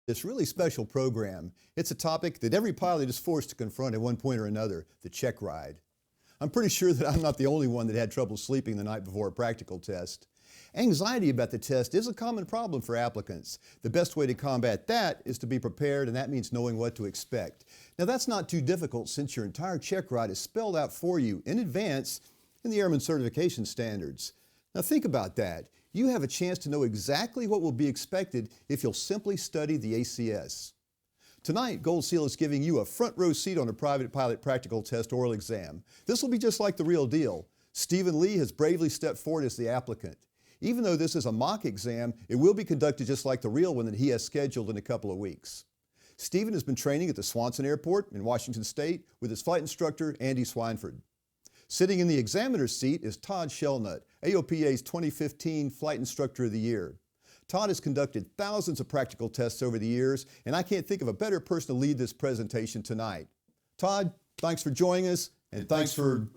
This really special program. It's a topic that every pilot is forced to confront at one point or another, the check ride. I'm pretty sure that I'm not the only one that had trouble sleeping the night before a practical test. Anxiety about the test is a common problem for applicants. The best way to combat that is to be prepared, and that means knowing what to expect. Now that's not too difficult since your entire check ride is spelled out for you in advance in the Airman Certification Standards. Now think about that. You have a chance to know exactly what will be expected if you'll simply study the ACS. Tonight, Gold Seal is giving you a front row seat on a private pilot practical test oral exam. This will be just like the real deal. Stephen Lee has bravely stepped forward as the applicant. Even though this is a mock exam, it will be conducted just like the real one that he has scheduled in a couple of weeks. Stephen has been training at the Swanson Airport in Washington State with his flight instructor, Andy Swineford. Sitting in the examiner's seat is Todd Shellnut, AOPA's 2015 Flight Instructor of the Year. Todd has conducted thousands of practical tests over the years, and I can't think of a better person to lead this presentation tonight. Todd, thanks for joining us, and thanks for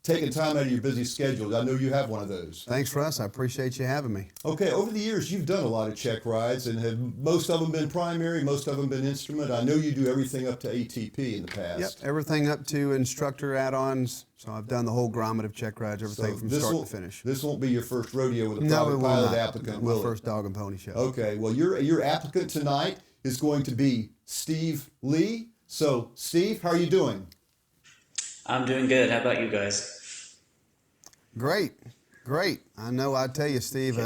taking time out of your busy schedule. I know you have one of those. Thanks, Russ. I appreciate you having me. Okay, over the years, you've done a lot of check rides, and have most of them been primary, most of them been instrument. I know you do everything up to ATP in the past. Yep, everything up to instructor add-ons. So I've done the whole gamut of check rides, everything from start to finish. This won't be your first rodeo with a private pilot applicant, will it? My first dog and pony show. Okay, well, your applicant tonight is going to be Steve Lee. So, Steve, how are you doing? I'm doing good. How about you guys? Great. I know. I tell you, Steve.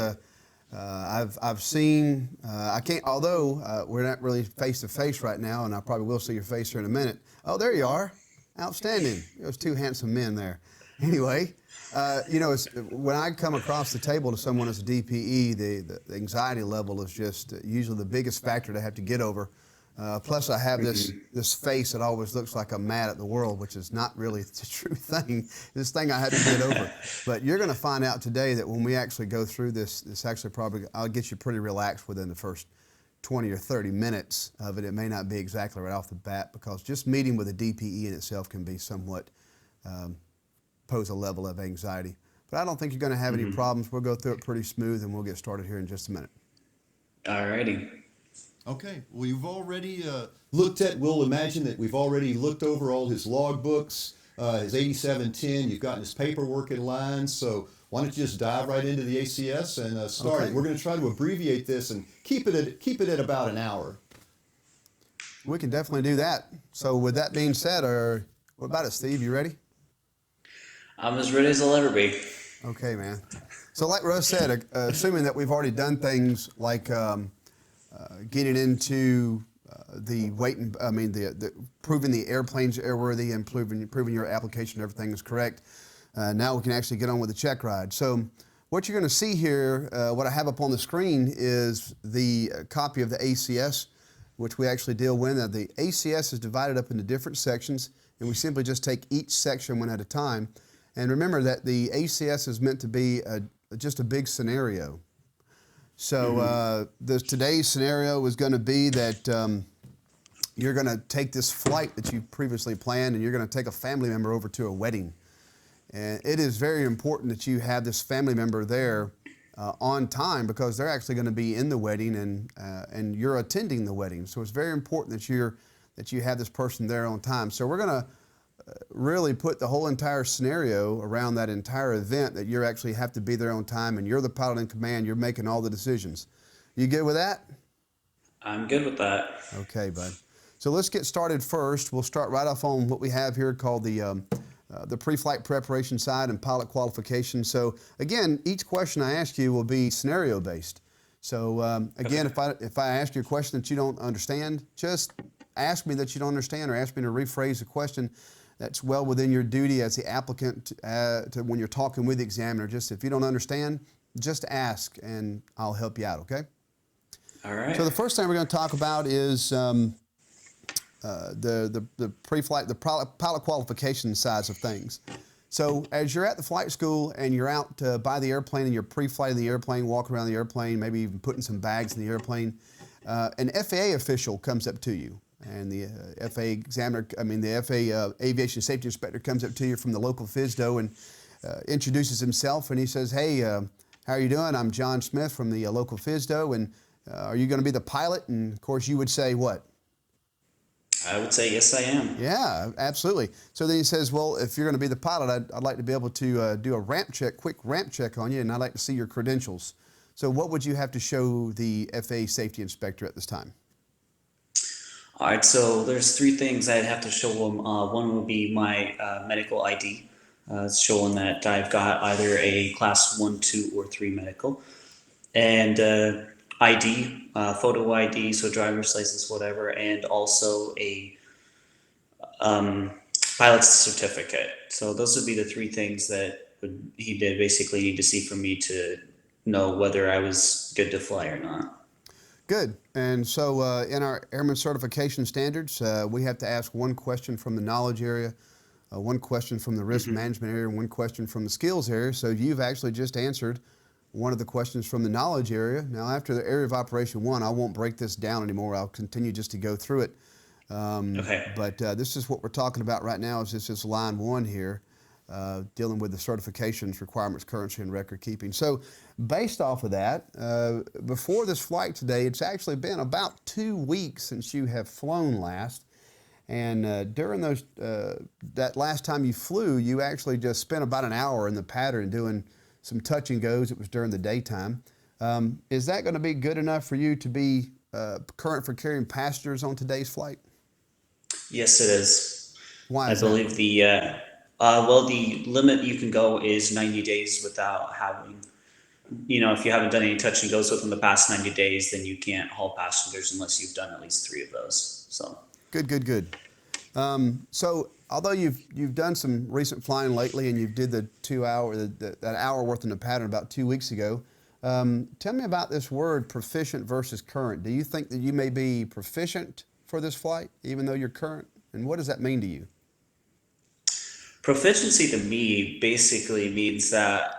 I've seen. I can't. Although we're not really face to face right now, and I probably will see your face here in a minute. Oh, there you are. Outstanding. Those two handsome men there. Anyway, when I come across the table to someone as a DPE, the anxiety level is just usually the biggest factor to have to get over. Plus, I have this face that always looks like I'm mad at the world, which is not really the true thing. This thing I had to get over. But you're going to find out today that when we actually go through this actually probably, I'll get you pretty relaxed within the first 20 or 30 minutes of it. It may not be exactly right off the bat, because just meeting with a DPE in itself can be somewhat, pose a level of anxiety. But I don't think you're going to have any problems. We'll go through it pretty smooth, and we'll get started here in just a minute. All righty. Okay, well, you've already we'll imagine that we've already looked over all his logbooks, his 8710, you've gotten his paperwork in line, so why don't you just dive right into the ACS and start it. We're going to try to abbreviate this and keep it at about an hour. We can definitely do that. So with that being said, what about it, Steve? You ready? I'm as ready as I'll ever be. Okay, man. So like Russ said, assuming that we've already done things like getting into the proving the airplane's airworthy and proving your application everything is correct. Now we can actually get on with the check ride. So what you're going to see here, what I have up on the screen is the copy of the ACS, which we actually deal with. Now, the ACS is divided up into different sections, and we simply just take each section one at a time. And remember that the ACS is meant to be just a big scenario. So today's scenario is going to be that you're going to take this flight that you previously planned, and you're going to take a family member over to a wedding. And it is very important that you have this family member there on time, because they're actually going to be in the wedding, and you're attending the wedding. So it's very important that you have this person there on time. So we're going to really put the whole entire scenario around that entire event, that you actually have to be there on time, and you're the pilot in command. You're making all the decisions. You good with that? I'm good with that. Okay, bud. So let's get started first. We'll start right off on what we have here called the pre-flight preparation side and pilot qualification. So again, each question I ask you will be scenario based. So again, if I ask you a question that you don't understand, just ask me that you don't understand, or ask me to rephrase the question. That's well within your duty as the applicant when you're talking with the examiner. Just if you don't understand, just ask and I'll help you out, okay? All right. So the first thing we're going to talk about is the pre-flight, the pilot qualification sides of things. So as you're at the flight school and you're out by the airplane and you're pre-flighting the airplane, walking around the airplane, maybe even putting some bags in the airplane, an FAA official comes up to you. And the FAA Aviation Safety Inspector comes up to you from the local FSDO and introduces himself, and he says, hey, how are you doing? I'm John Smith from the local FSDO, and Are you going to be the pilot? And of course, you would say what? I would say yes, I am. Yeah, absolutely. So then he says, well, if you're going to be the pilot, I'd like to be able to do a quick ramp check on you, and I'd like to see your credentials. So what would you have to show the FAA safety inspector at this time? All right, so there's three things I'd have to show them. One would be my medical ID, showing that I've got either a class 1, 2, or 3 medical, and ID, photo ID, so driver's license, whatever, and also a pilot's certificate. So those would be the three things that he did basically need to see from me to know whether I was good to fly or not. Good. And so in our airman certification standards, we have to ask one question from the knowledge area, one question from the risk management area, and one question from the skills area. So you've actually just answered one of the questions from the knowledge area. Now, after the area of operation 1, I won't break this down anymore. I'll continue just to go through it. Okay. But this is what we're talking about right now. This is line 1 here, dealing with the certifications, requirements, currency, and record keeping. So based off of that, before this flight today, it's actually been about 2 weeks since you have flown last. And during that last time you flew, you actually just spent about an hour in the pattern doing some touch and goes. It was during the daytime. Is that going to be good enough for you to be current for carrying passengers on today's flight? Yes, it is. Why I is that? believe the limit you can go is 90 days without having, if you haven't done any touch and goes within the past 90 days, then you can't haul passengers unless you've done at least 3 of those. So Good. So although you've done some recent flying lately and you did the 2 hour, that hour worth in the pattern about 2 weeks ago, tell me about this word proficient versus current. Do you think that you may be proficient for this flight, even though you're current? And what does that mean to you? proficiency to me basically means that,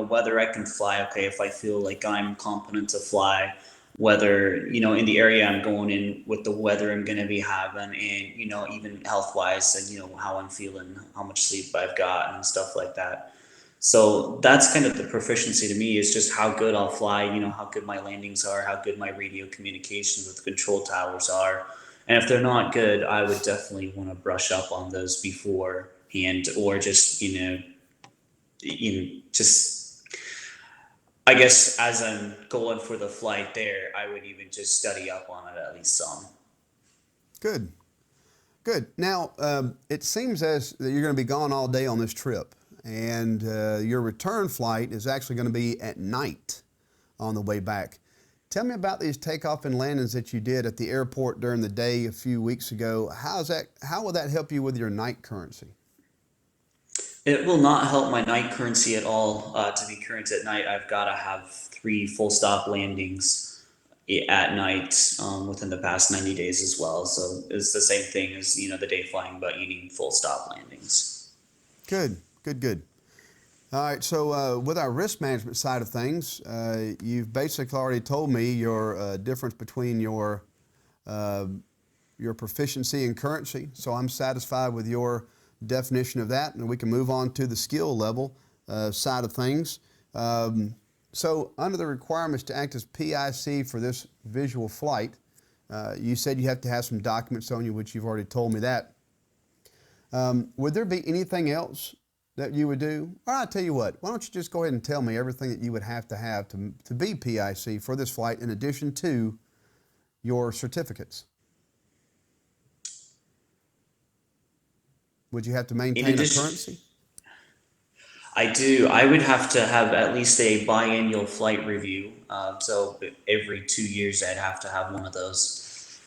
whether I can fly, okay, if I feel like I'm competent to fly, whether, in the area I'm going in with the weather I'm going to be having and, even health wise and, how I'm feeling, how much sleep I've got and stuff like that. So that's kind of the proficiency to me is just how good I'll fly, how good my landings are, how good my radio communication with control towers are. And if they're not good, I would definitely want to brush up on those beforehand or just, just, I guess as I'm going for the flight there, I would even just study up on it at least some. Good. Now, it seems as that you're going to be gone all day on this trip, and your return flight is actually going to be at night on the way back. Tell me about these takeoff and landings that you did at the airport during the day a few weeks ago. How will that help you with your night currency? It will not help my night currency at all. To be current at night, I've got to have 3 full stop landings at night within the past 90 days as well. So it's the same thing as, the day flying, but you need full stop landings. Good. All right, so with our risk management side of things, you've basically already told me your difference between your proficiency and currency. So I'm satisfied with your definition of that, and we can move on to the skill level side of things. So under the requirements to act as PIC for this visual flight, you said you have to have some documents on you, which you've already told me that. Would there be anything else that you would do? Or I'll tell you what, why don't you just go ahead and tell me everything that you would have to be PIC for this flight in addition to your certificates? Would you have to maintain a currency? I do. I would have to have at least a biannual flight review. So every 2 years, I'd have to have one of those.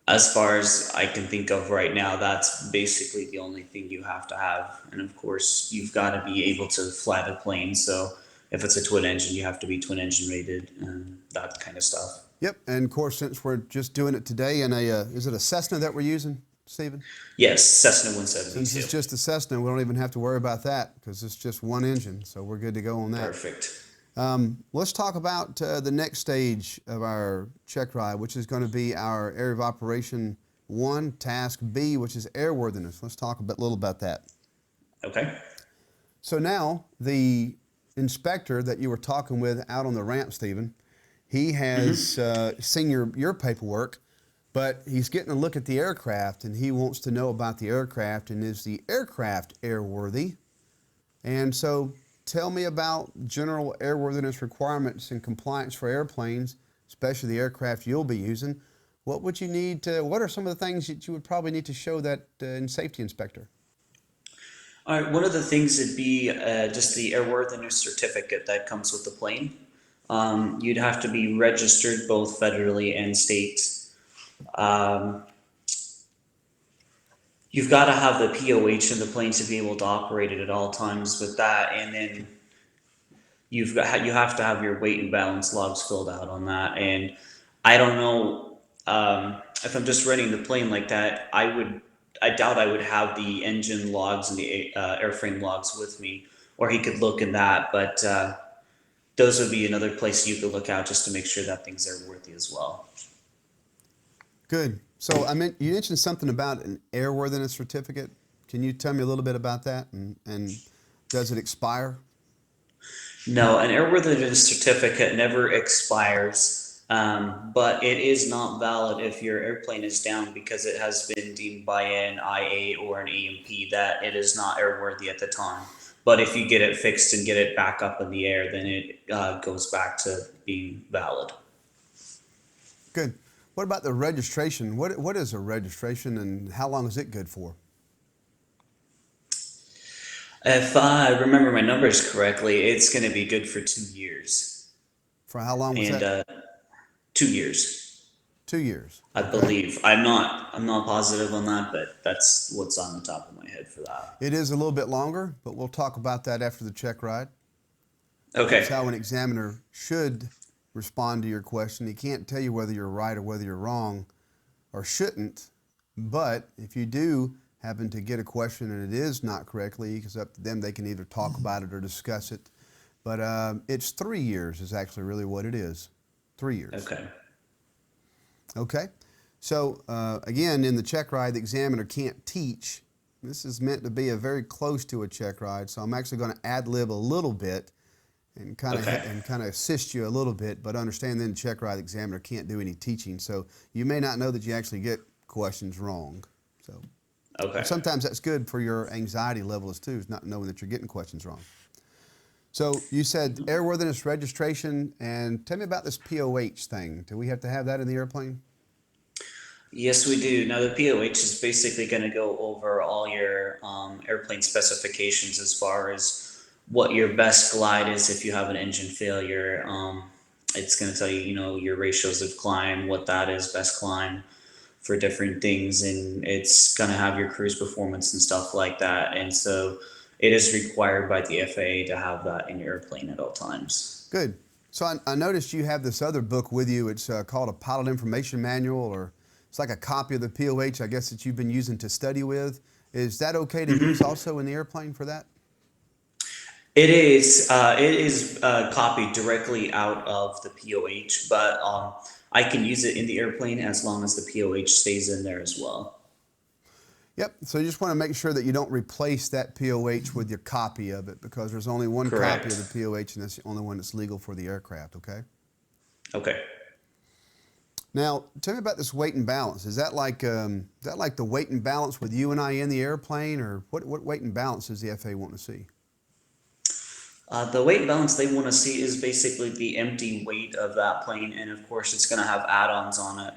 As far as I can think of right now, that's basically the only thing you have to have. And of course, you've got to be able to fly the plane. So if it's a twin engine, you have to be twin engine rated and that kind of stuff. Yep, and of course, since we're just doing it today in is it a Cessna that we're using, Stephen? Yes, Cessna 172. Since it's just a Cessna, we don't even have to worry about that because it's just one engine, so we're good to go on that. Perfect. Let's talk about the next stage of our Checkride, which is going to be our Area of Operation 1, Task B, which is airworthiness. Let's talk a little about that. Okay. So now the inspector that you were talking with out on the ramp, Stephen, he has seen your paperwork, but he's getting a look at the aircraft, and he wants to know about the aircraft, and is the aircraft airworthy? And so tell me about general airworthiness requirements and compliance for airplanes, especially the aircraft you'll be using. What would you need to, what are some of the things that you would probably need to show that in safety inspector? All right, one of the things would be just the airworthiness certificate that comes with the plane. You'd have to be registered both federally and state. Um, you've got to have the POH in the plane to be able to operate it at all times with that, and then you have to have your weight and balance logs filled out on that. And I don't know if I'm just running the plane like that, I doubt I would have the engine logs and the airframe logs with me, or he could look in that. But those would be another place you could look out just to make sure that things are worthy as well. Good. So you mentioned something about an airworthiness certificate. Can you tell me a little bit about that, and does it expire? No, an airworthiness certificate never expires. But it is not valid if your airplane is down because it has been deemed by an IA or an AMP that it is not airworthy at the time. But if you get it fixed and get it back up in the air, then it goes back to being valid. Good. What about the registration? What is a registration, and how long is it good for? If I remember my numbers correctly, it's going to be good for 2 years. For how long was that? 2 years. 2 years. I believe. I'm not positive on that, but that's what's on the top of my head for that. It is a little bit longer, but we'll talk about that after the check ride. Okay. That's how an examiner should respond to your question. He can't tell you whether you're right or whether you're wrong, or shouldn't. But if you do happen to get a question and it is not correctly, it's up to them. They can either talk about it or discuss it. But it's 3 years is actually really what it is. 3 years. Okay. Okay. So again, in the check ride, the examiner can't teach. This is meant to be a very close to a check ride, so I'm actually going to ad-lib a little bit and kind of assist you a little bit, but understand then the check ride, the examiner can't do any teaching. So you may not know that you actually get questions wrong. So sometimes that's good for your anxiety levels too, is not knowing that you're getting questions wrong. So you said airworthiness registration, and tell me about this POH thing. Do we have to have that in the airplane? Yes, we do. Now the POH is basically going to go over all your airplane specifications as far as what your best glide is if you have an engine failure. It's going to tell you, your ratios of climb, what that is, best climb for different things, and it's going to have your cruise performance and stuff like that. And so it is required by the FAA to have that in your airplane at all times. Good. So I noticed you have this other book with you. It's called a Pilot Information Manual, or it's like a copy of the POH, I guess, that you've been using to study with. Is that okay to use also in the airplane for that? It is copied directly out of the POH, but I can use it in the airplane as long as the POH stays in there as well. Yep. So you just want to make sure that you don't replace that POH with your copy of it, because there's only one Correct. copy of the POH, and that's the only one that's legal for the aircraft, okay? Okay. Now, tell me about this weight and balance. Is that like the weight and balance with you and I in the airplane, or what weight and balance does the FAA want to see? The weight balance they want to see is basically the empty weight of that plane, and of course it's going to have add-ons on it.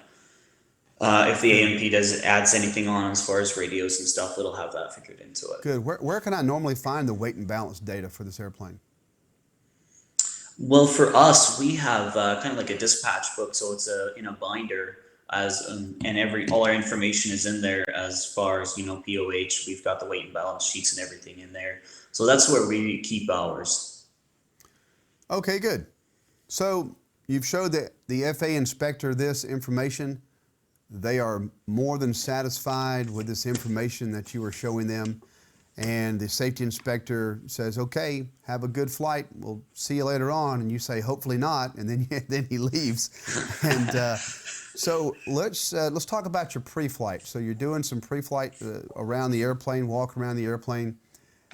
If the AMP adds anything on as far as radios and stuff, it'll have that figured into it. Good. Where can I normally find the weight and balance data for this airplane? Well, for us, we have kind of like a dispatch book, so it's in a binder, and all our information is in there as far as POH. We've got the weight and balance sheets and everything in there, so that's where we keep ours. Okay, good. So you've showed the FAA inspector this information. They are more than satisfied with this information that you are showing them. And the safety inspector says, okay, have a good flight. We'll see you later on. And you say, hopefully not. And then he leaves. And so let's talk about your pre-flight. So you're doing some pre-flight around the airplane, walking around the airplane.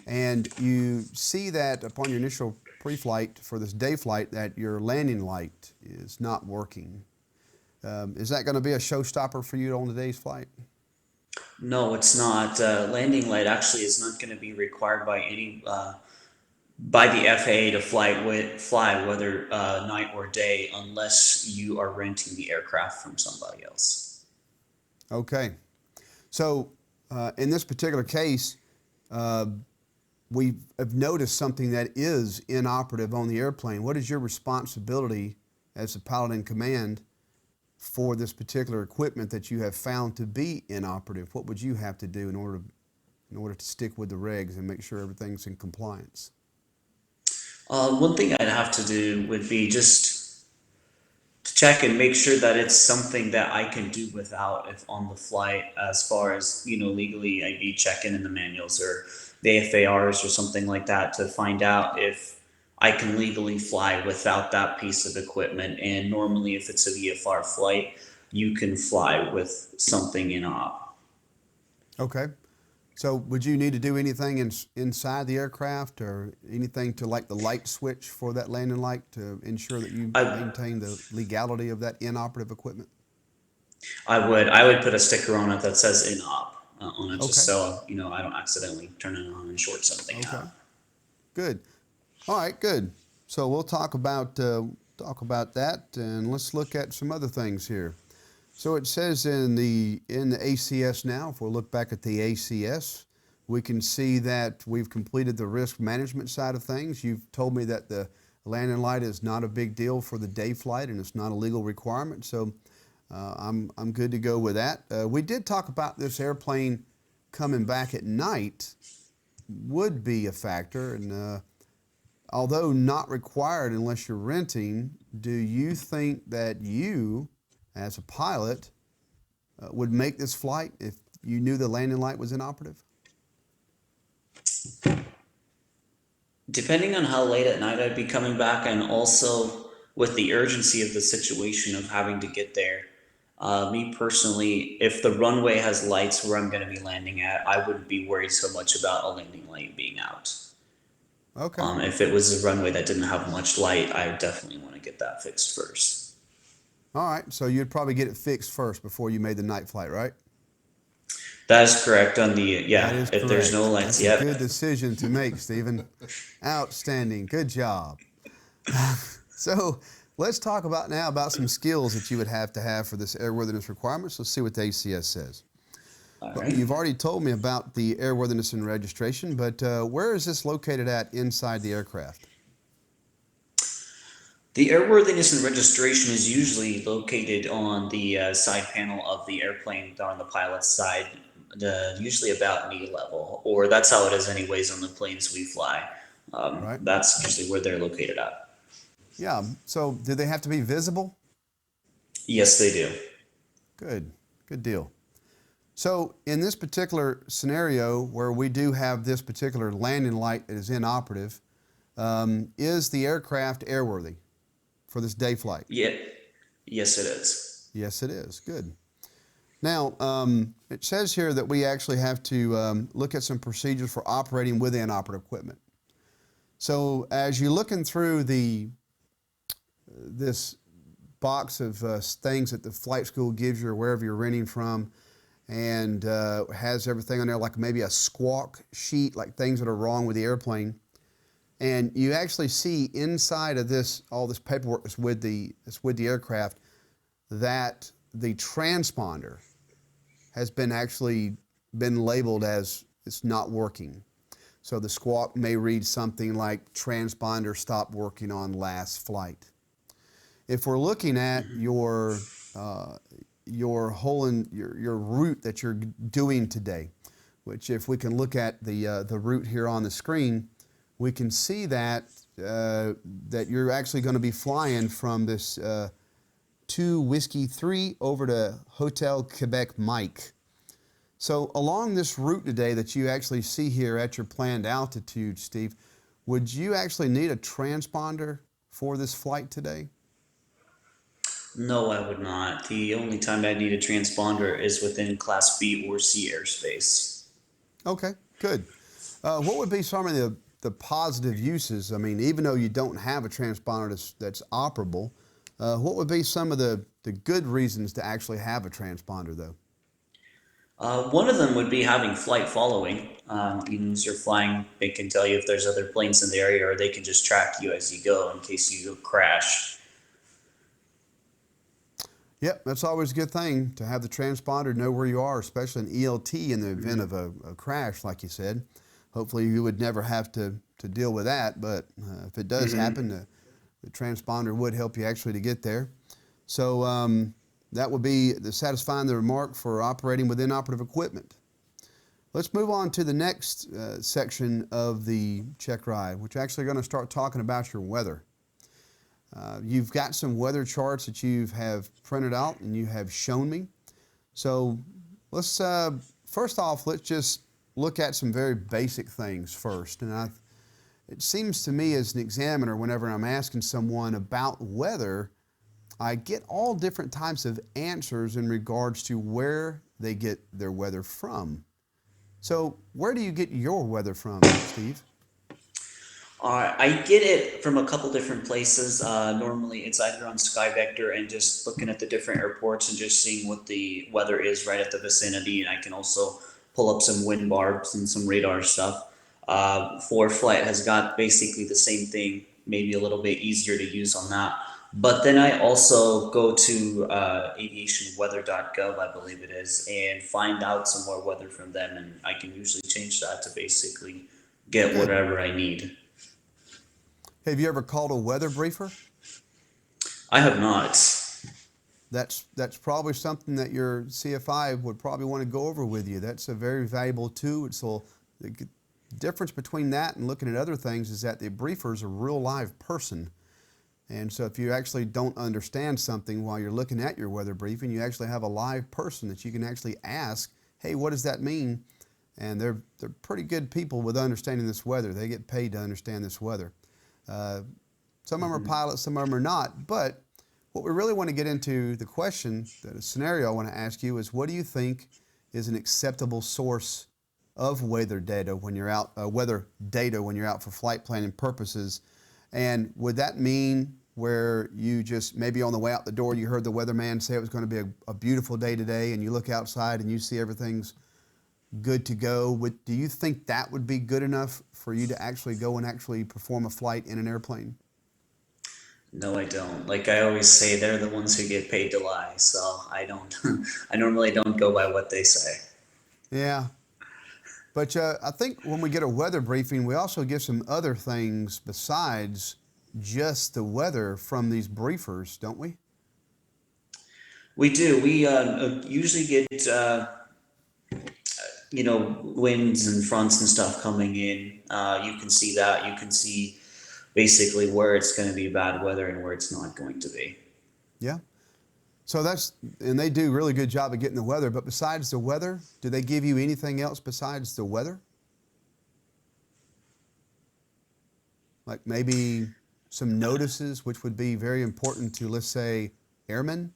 And you see that upon your initial pre-flight for this day flight that your landing light is not working. Is that going to be a showstopper for you on today's flight? No, it's not. Landing light actually is not going to be required by any by the FAA to fly whether night or day unless you are renting the aircraft from somebody else. Okay. So in this particular case, we have noticed something that is inoperative on the airplane. What is your responsibility as a pilot in command for this particular equipment that you have found to be inoperative? What would you have to do in order to stick with the regs and make sure everything's in compliance? One thing I'd have to do would be just to check and make sure that it's something that I can do without if on the flight, as far as, legally I'd be checking in the manuals or the FARs or something like that to find out if I can legally fly without that piece of equipment. And normally if it's a VFR flight, you can fly with something in op. Okay. So would you need to do anything inside the aircraft or anything to like the light switch for that landing light to ensure that you maintain the legality of that inoperative equipment? I would put a sticker on it that says in op on it, Okay. just so I don't accidentally turn it on and short something out. Good. All right, good. So we'll talk about that, and let's look at some other things here. So it says in the ACS now, if we look back at the ACS, we can see that we've completed the risk management side of things. You've told me that the landing light is not a big deal for the day flight and it's not a legal requirement, so I'm good to go with that. We did talk about this airplane coming back at night would be a factor, and although not required unless you're renting, do you think that you, as a pilot, would make this flight if you knew the landing light was inoperative? Depending on how late at night I'd be coming back, and also with the urgency of the situation of having to get there. Me personally, if the runway has lights where I'm going to be landing at, I wouldn't be worried so much about a landing light being out. Okay. If it was a runway that didn't have much light, I definitely want to get that fixed first. All right, so you'd probably get it fixed first before you made the night flight, right? That is correct on the, That is if correct. there's no lights, That's yep. a good decision to make, Stephen. Outstanding. Good job. So let's talk now about some skills that you would have to have for this airworthiness requirements. Let's see what the ACS says. All right. You've already told me about the airworthiness and registration, but where is this located at inside the aircraft? The airworthiness and registration is usually located on the side panel of the airplane on the pilot's side, usually about knee level, or that's how it is anyways on the planes we fly. Right. That's usually where they're located at. Yeah, so do they have to be visible? Yes, they do. Good deal. So in this particular scenario where we do have this particular landing light that is inoperative, is the aircraft airworthy for this day flight? Yeah. Yes, it is. Yes, it is. Good. Now, it says here that we actually have to look at some procedures for operating with inoperative equipment. So as you're looking through this box of things that the flight school gives you or wherever you're renting from, and has everything on there like maybe a squawk sheet, like things that are wrong with the airplane, and you actually see inside of all this paperwork that's with the aircraft, that the transponder has been labeled as it's not working. So the squawk may read something like transponder stopped working on last flight. If we're looking at your route that you're doing today, which if we can look at the route here on the screen, we can see that that you're actually going to be flying from this 2 Whiskey 3 over to Hotel Quebec Mike. So along this route today that you actually see here at your planned altitude, Steve, would you actually need a transponder for this flight today? No, I would not. The only time I need a transponder is within Class B or C airspace. Okay, good. What would be some of the positive uses? I mean, even though you don't have a transponder that's operable, what would be some of the good reasons to actually have a transponder, though? One of them would be having flight following. As you're flying, they can tell you if there's other planes in the area, or they can just track you as you go in case you crash. Yep, that's always a good thing to have the transponder, know where you are, especially an ELT in the event of a crash, like you said. Hopefully you would never have to deal with that, but if it does happen, the transponder would help you actually to get there. So that would be satisfying the remark for operating with inoperative equipment. Let's move on to the next section of the Checkride, which actually going to start talking about your weather. You've got some weather charts that you have printed out and you have shown me. So let's first off, let's just look at some very basic things first. And it seems to me as an examiner, whenever I'm asking someone about weather, I get all different types of answers in regards to where they get their weather from. So where do you get your weather from, Steve? I get it from a couple different places. Normally, it's either on Sky Vector and just looking at the different airports and just seeing what the weather is right at the vicinity. And I can also pull up some wind barbs and some radar stuff. For flight has got basically the same thing, maybe a little bit easier to use on that. But then I also go to aviationweather.gov, I believe it is, and find out some more weather from them. And I can usually change that to basically get whatever I need. Have you ever called a weather briefer? I have not. That's probably something that your CFI would probably want to go over with you. That's a very valuable tool. So the difference between that and looking at other things is that the briefer is a real live person. And so if you actually don't understand something while you're looking at your weather briefing, you actually have a live person that you can actually ask, hey, what does that mean? And they're pretty good people with understanding this weather. They get paid to understand this weather. Some of them are pilots, some of them are not. But what we really want to get into, the question, the scenario I want to ask you is, what do you think is an acceptable source of weather data when you're out, for flight planning purposes? And would that mean where you just, maybe on the way out the door, you heard the weatherman say it was going to be a beautiful day today, and you look outside and you see everything's good to go? Do you think that would be good enough for you to actually go and actually perform a flight in an airplane? No, I don't. Like I always say, they're the ones who get paid to lie. So I don't, I normally don't go by what they say. Yeah. But I think when we get a weather briefing, we also get some other things besides just the weather from these briefers, don't we? We do. We usually get, winds and fronts and stuff coming in. You can see that. You can see basically where it's going to be bad weather and where it's not going to be. Yeah. So and they do a really good job of getting the weather, but besides the weather, do they give you anything else besides the weather? Like maybe some notices, which would be very important to, let's say, airmen?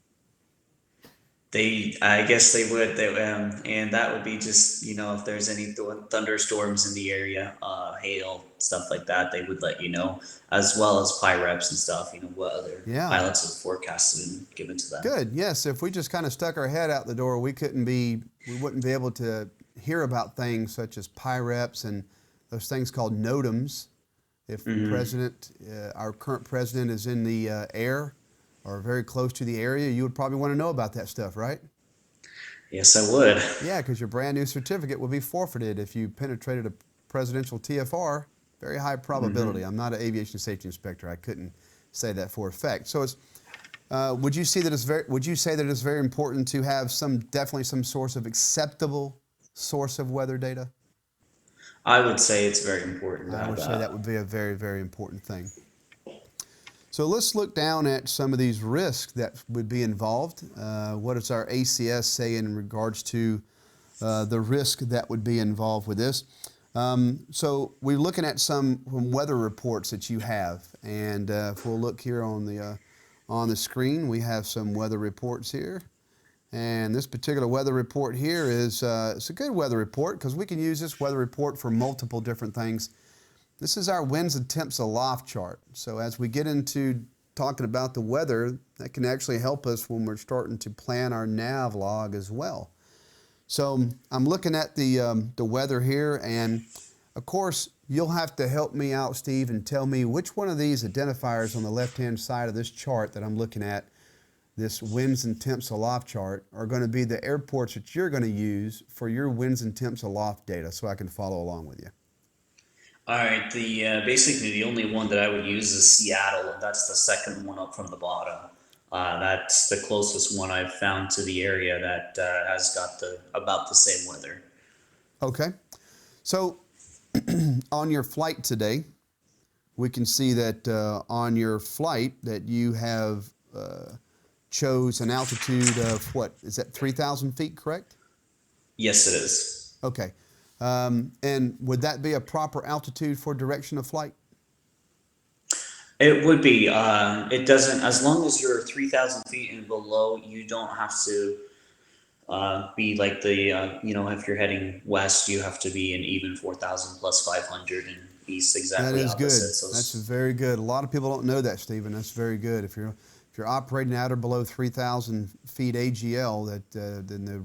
I guess they would, and that would be just, if there's any thunderstorms in the area, hail, stuff like that, they would let you know, as well as PIREPs and stuff, what other pilots have forecasted and given to them. Good, yes. If we just kind of stuck our head out the door, we wouldn't be able to hear about things such as PIREPs and those things called NOTAMs. If our current president is in the air, or very close to the area, you would probably want to know about that stuff, right? Yes, I would. Yeah, because your brand new certificate will be forfeited if you penetrated a presidential TFR. Very high probability. I'm not an aviation safety inspector. I couldn't say that for a fact. So, would you say that it's very important to have definitely some source of acceptable source of weather data? I would say it's very important. I would say that would be a very, very important thing. So let's look down at some of these risks that would be involved. What does our ACS say in regards to the risk that would be involved with this? So we're looking at some weather reports that you have, and if we'll look here on the screen, we have some weather reports here. And this particular weather report here is it's a good weather report because we can use this weather report for multiple different things. This is our winds and temps aloft chart. So as we get into talking about the weather, that can actually help us when we're starting to plan our nav log as well. So I'm looking at the weather here, and of course you'll have to help me out, Steve, and tell me which one of these identifiers on the left-hand side of this chart that I'm looking at, this winds and temps aloft chart, are going to be the airports that you're going to use for your winds and temps aloft data, so I can follow along with you. All right, basically the only one that I would use is Seattle, and that's the second one up from the bottom. That's the closest one I've found to the area that has got about the same weather. Okay, so on your flight today, we can see that on your flight that you have chose an altitude of what? Is that 3,000 feet, correct? Yes, it is. Okay. And would that be a proper altitude for direction of flight? It would be. It doesn't, as long as you're 3,000 feet and below, you don't have to be like if you're heading west, you have to be an even 4,000 plus 500, and east exactly that is opposite. good. So That's very good. A lot of people don't know that, Stephen. That's very good. If you're operating at or below 3,000 feet AGL, then the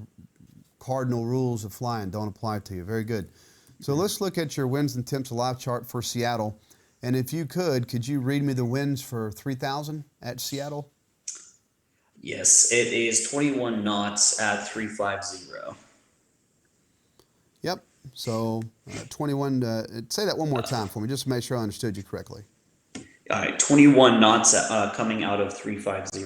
cardinal rules of flying don't apply to you. Very good. So let's look at your winds and temps aloft chart for Seattle. And if you could you read me the winds for 3,000 at Seattle? yes, it is 21 knots at 350. Yep. So 21, say that one more time for me, just to make sure I understood you correctly. All right, 21 knots coming out of 350.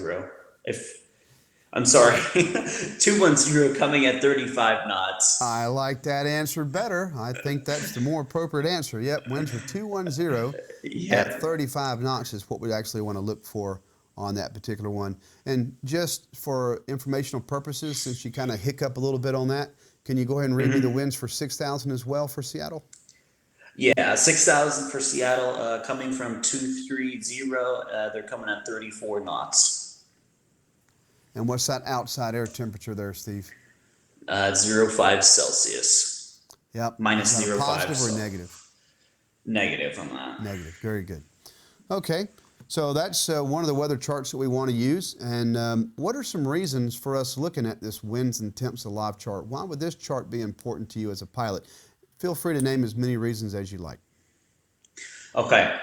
I'm sorry, 210 coming at 35 knots. I like that answer better. I think that's the more appropriate answer. Yep, winds are 210 at 35 knots is what we actually want to look for on that particular one. And just for informational purposes, since you kind of hiccup a little bit on that, can you go ahead and read me the winds for 6,000 as well for Seattle? Yeah, 6,000 for Seattle, coming from 230. They're coming at 34 knots. And what's that outside air temperature there, Steve? 0.5 Celsius. Yep. Minus Is that a 0.5. positive or so negative? Negative on that. Negative. Very good. Okay. So that's one of the weather charts that we want to use. And what are some reasons for us looking at this winds and temps aloft chart? Why would this chart be important to you as a pilot? Feel free to name as many reasons as you like. Okay.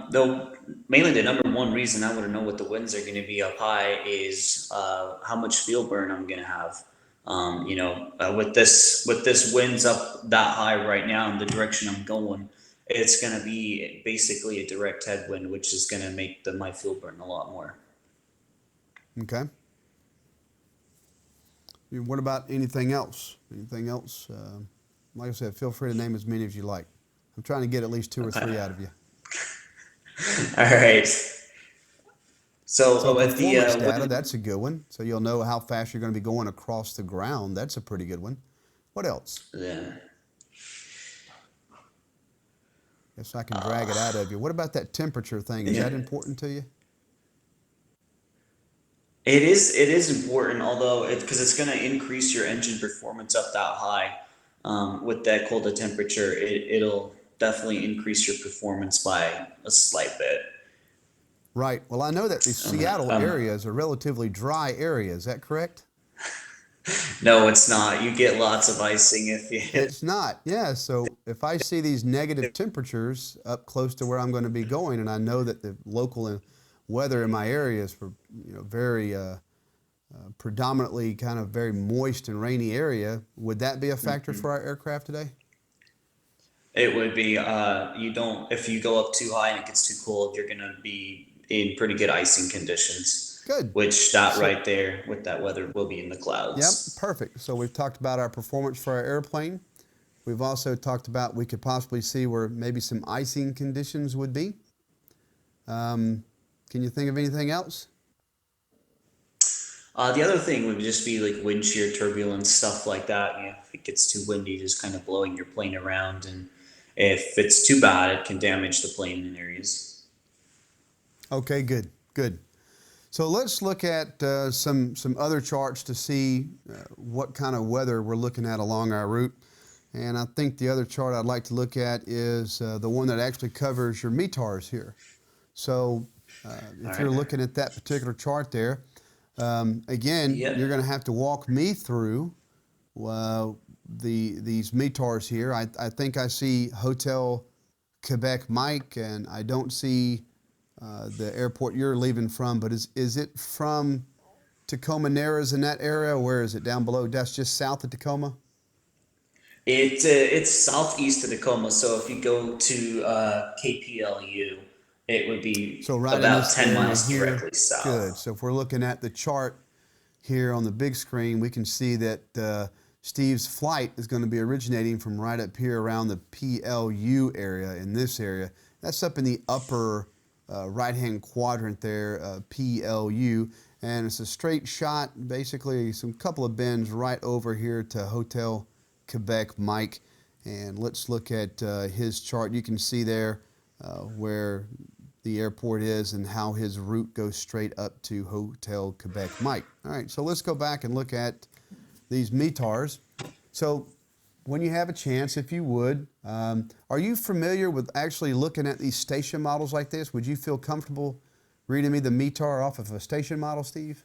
Though mainly the number one reason I want to know what the winds are going to be up high is how much fuel burn I'm going to have. With this winds up that high right now in the direction I'm going, it's going to be basically a direct headwind, which is going to make my fuel burn a lot more. Okay. What about anything else? Anything else? Like I said, feel free to name as many as you like. I'm trying to get at least 2 or 3 out of you. All right. So with the performance data, that's a good one. So you'll know how fast you're going to be going across the ground. That's a pretty good one. What else? Yeah. Guess I can drag it out of you. What about that temperature thing? Is that important to you? It is important, although because it's going to increase your engine performance up that high. With that colder temperature, it'll definitely increase your performance by a slight bit. Right. Well, I know that the Seattle area is a relatively dry area. Is that correct? No, it's not. You get lots of icing if you. It's not. Yeah. So if I see these negative temperatures up close to where I'm going to be going, and I know that the local weather in my area is very predominantly kind of very moist and rainy area, would that be a factor for our aircraft today? It would be. If you go up too high and it gets too cold, you're going to be in pretty good icing conditions. Good. Which right there with that weather will be in the clouds. Yep, perfect. So we've talked about our performance for our airplane. We've also talked about we could possibly see where maybe some icing conditions would be. Can you think of anything else? The other thing would just be like wind shear turbulence, stuff like that. If it gets too windy, just kind of blowing your plane around, and if it's too bad, it can damage the plane in areas. Okay, good. So let's look at some other charts to see what kind of weather we're looking at along our route. And I think the other chart I'd like to look at is the one that actually covers your METARs here. So if you're looking at that particular chart there, again, you're going to have to walk me through these METARs here. I think I see Hotel Quebec Mike, and I don't see the airport you're leaving from, but is it from Tacoma Narrows in that area? Where is it, down below? That's just south of Tacoma? It's southeast of Tacoma, so if you go to KPLU, it would be So right in about this 10 area miles here. directly south. Good. So if we're looking at the chart here on the big screen, we can see that Steve's flight is going to be originating from right up here around the PLU area, in this area. That's up in the upper right-hand quadrant there, PLU. And it's a straight shot, basically some couple of bends right over here to Hotel Quebec Mike. And let's look at his chart. You can see there where the airport is and how his route goes straight up to Hotel Quebec Mike. All right, so let's go back and look at these METARs. So when you have a chance, if you would, are you familiar with actually looking at these station models like this? Would you feel comfortable reading me the METAR off of a station model, Steve?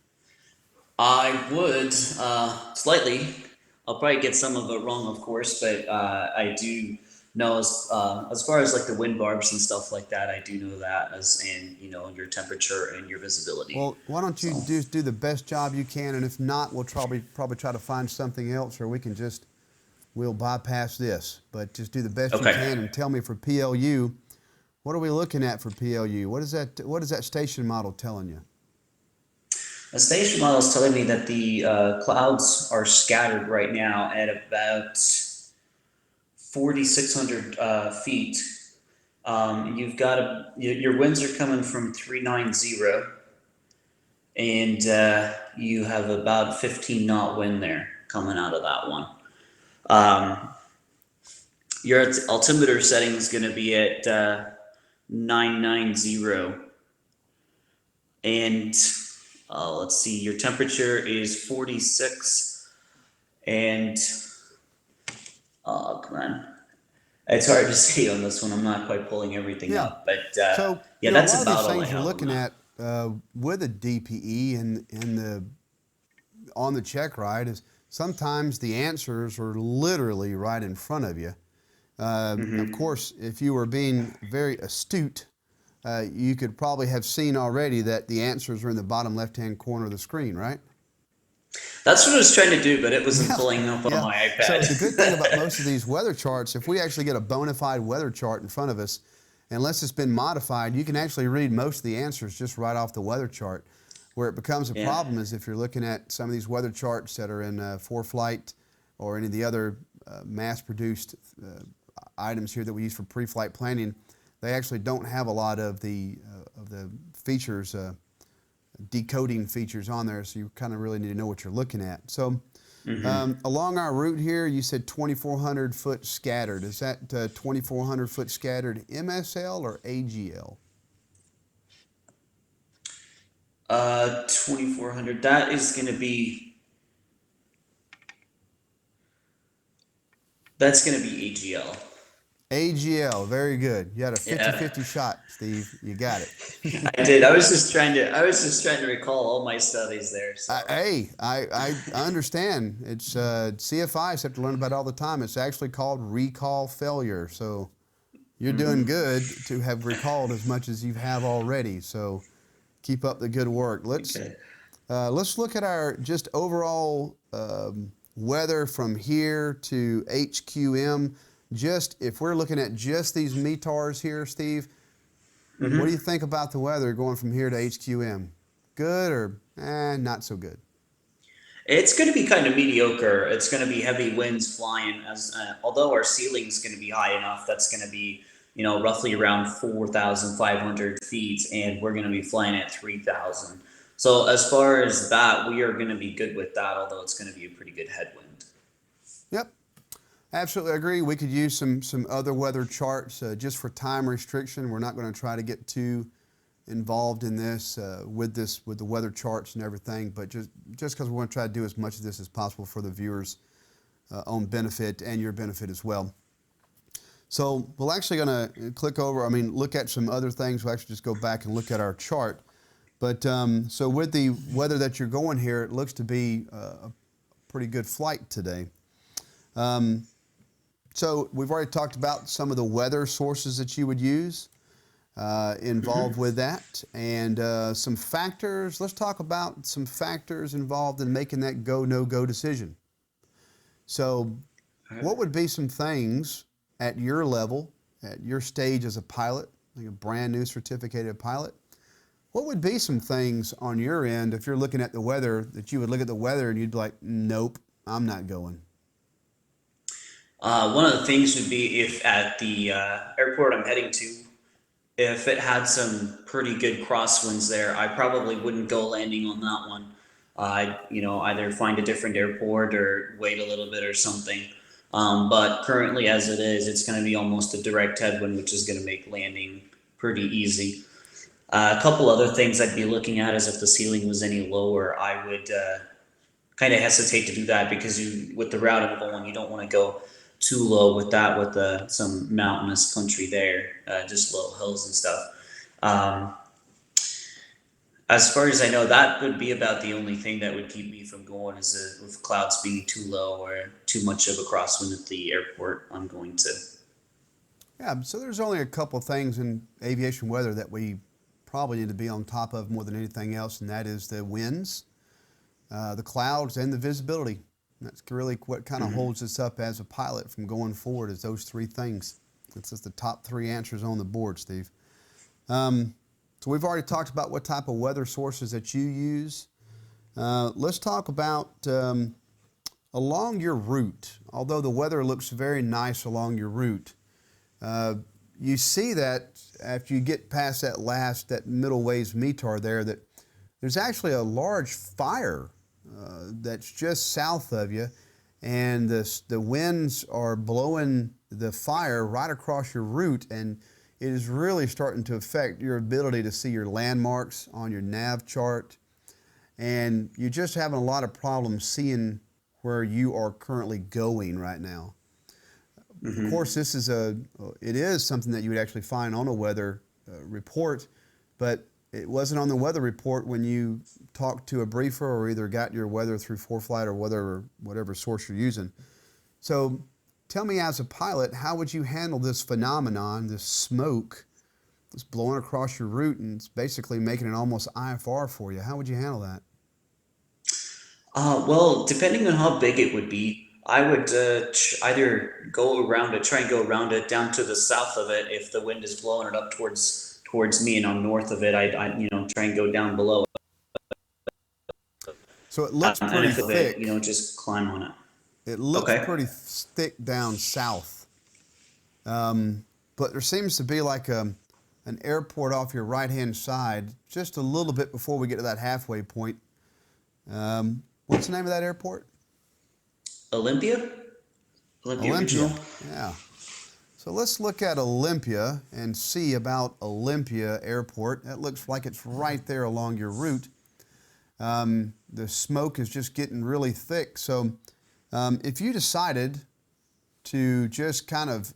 I would, slightly. I'll probably get some of it wrong, of course, but I do know as far as like the wind barbs and stuff like that, I do know that as in, your temperature and your visibility. Well, why don't you just do the best job you can, and if not, we'll probably try to find something else, or we'll bypass this. But just do the best you can and tell me for PLU, what are we looking at for PLU? What is that station model telling you? The station model is telling me that the clouds are scattered right now at about 4,600 feet. You've got your winds are coming from 390, and you have about 15 knot wind there coming out of that one. Your altimeter setting is going to be at 990, and let's see, your temperature is 46, and come on. It's hard to see on this one. I'm not quite pulling everything up, but so, that's a lot about of these all I things have we're on looking that. at with a DPE and on the Checkride is sometimes the answers are literally right in front of you. Of course, if you were being very astute, you could probably have seen already that the answers are in the bottom left-hand corner of the screen, right? That's what I was trying to do, but it wasn't pulling up on my iPad. So the good thing about most of these weather charts, if we actually get a bona fide weather chart in front of us, unless it's been modified, you can actually read most of the answers just right off the weather chart. Where it becomes a problem is if you're looking at some of these weather charts that are in ForeFlight or any of the other mass-produced items here that we use for pre-flight planning. They actually don't have a lot of the features, decoding features on there, so you kind of really need to know what you're looking at. So along our route here, you said 2,400 foot scattered. Is that 2,400 foot scattered MSL or AGL? 2,400. That is going to be. That's going to be AGL. AGL, very good. You had a 50-50 shot, Steve. You got it. I did. I was just trying to recall all my studies there. So. I understand. It's CFIs have to learn about it all the time. It's actually called recall failure. So you're doing good to have recalled as much as you have already. So keep up the good work. Let's look at our just overall weather from here to HQM. Just if we're looking at just these METARs here, Steve, what do you think about the weather going from here to HQM? Good or not so good? It's going to be kind of mediocre. It's going to be heavy winds flying. Although our ceiling is going to be high enough, that's going to be roughly around 4,500 feet, and we're going to be flying at 3,000. So as far as that, we are going to be good with that. Although it's going to be a pretty good headwind. Yep. Absolutely agree. We could use some other weather charts just for time restriction. We're not going to try to get too involved in this with the weather charts and everything, but just because we want to try to do as much of this as possible for the viewers. own benefit and your benefit as well. So we're actually going to look at some other things. We'll actually just go back and look at our chart. But so with the weather that you're going here, it looks to be a pretty good flight today. So we've already talked about some of the weather sources that you would use involved with that, and some factors. Let's talk about some factors involved in making that go, no-go decision. So what would be some things at your level, at your stage as a pilot, like a brand new certificated pilot? What would be some things on your end if you're looking at the weather that you would look at the weather and you'd be like, nope, I'm not going? One of the things would be if at the airport I'm heading to, if it had some pretty good crosswinds there, I probably wouldn't go landing on that one. I'd, either find a different airport or wait a little bit or something. But currently, as it is, it's going to be almost a direct headwind, which is going to make landing pretty easy. A couple other things I'd be looking at is if the ceiling was any lower, I would kind of hesitate to do that because with the route I'm going, you don't want to go too low with that, with some mountainous country there, just little hills and stuff. As far as I know, that would be about the only thing that would keep me from going is with clouds being too low or too much of a crosswind at the airport I'm going to. Yeah, so there's only a couple things in aviation weather that we probably need to be on top of more than anything else, and that is the winds, the clouds, and the visibility. That's really what kind of holds us up as a pilot from going forward, is those three things. It's just the top three answers on the board, Steve. So we've already talked about what type of weather sources that you use. Let's talk about along your route. Although the weather looks very nice along your route, you see that after you get past that middle ways METAR there, that there's actually a large fire that's just south of you, and the winds are blowing the fire right across your route, and it is really starting to affect your ability to see your landmarks on your nav chart, and you're just having a lot of problems seeing where you are currently going right now. Of course, it is something that you would actually find on a weather report, but it wasn't on the weather report when you talked to a briefer or either got your weather through ForeFlight or whatever source you're using. So tell me, as a pilot, how would you handle this phenomenon, this smoke that's blowing across your route and it's basically making it almost IFR for you? How would you handle that? Well, depending on how big it would be, I would either go around it, try and go around it down to the south of it. If the wind is blowing it up towards me and I'm north of it, I'd try and go down below it. So it looks And pretty if thick. it, just climb on it. It looks Okay. pretty thick down south. But there seems to be like an airport off your right-hand side, just a little bit before we get to that halfway point. What's the name of that airport? Olympia Regional. Yeah. So let's look at Olympia and see about Olympia Airport. That looks like it's right there along your route. The smoke is just getting really thick. So if you decided to just kind of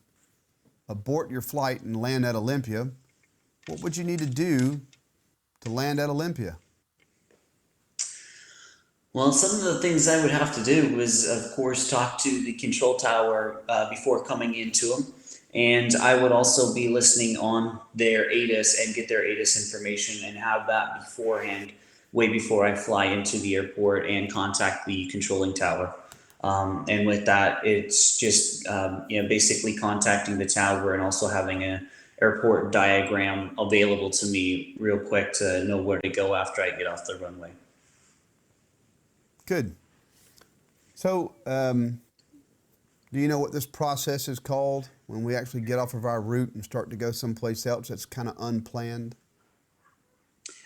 abort your flight and land at Olympia, what would you need to do to land at Olympia? Well, some of the things I would have to do was, of course, talk to the control tower before coming into them. And I would also be listening on their ATIS and get their ATIS information and have that beforehand, way before I fly into the airport and contact the controlling tower. And with that, it's just basically contacting the tower and also having an airport diagram available to me real quick to know where to go after I get off the runway. Good. So, do you know what this process is called when we actually get off of our route and start to go someplace else that's kind of unplanned?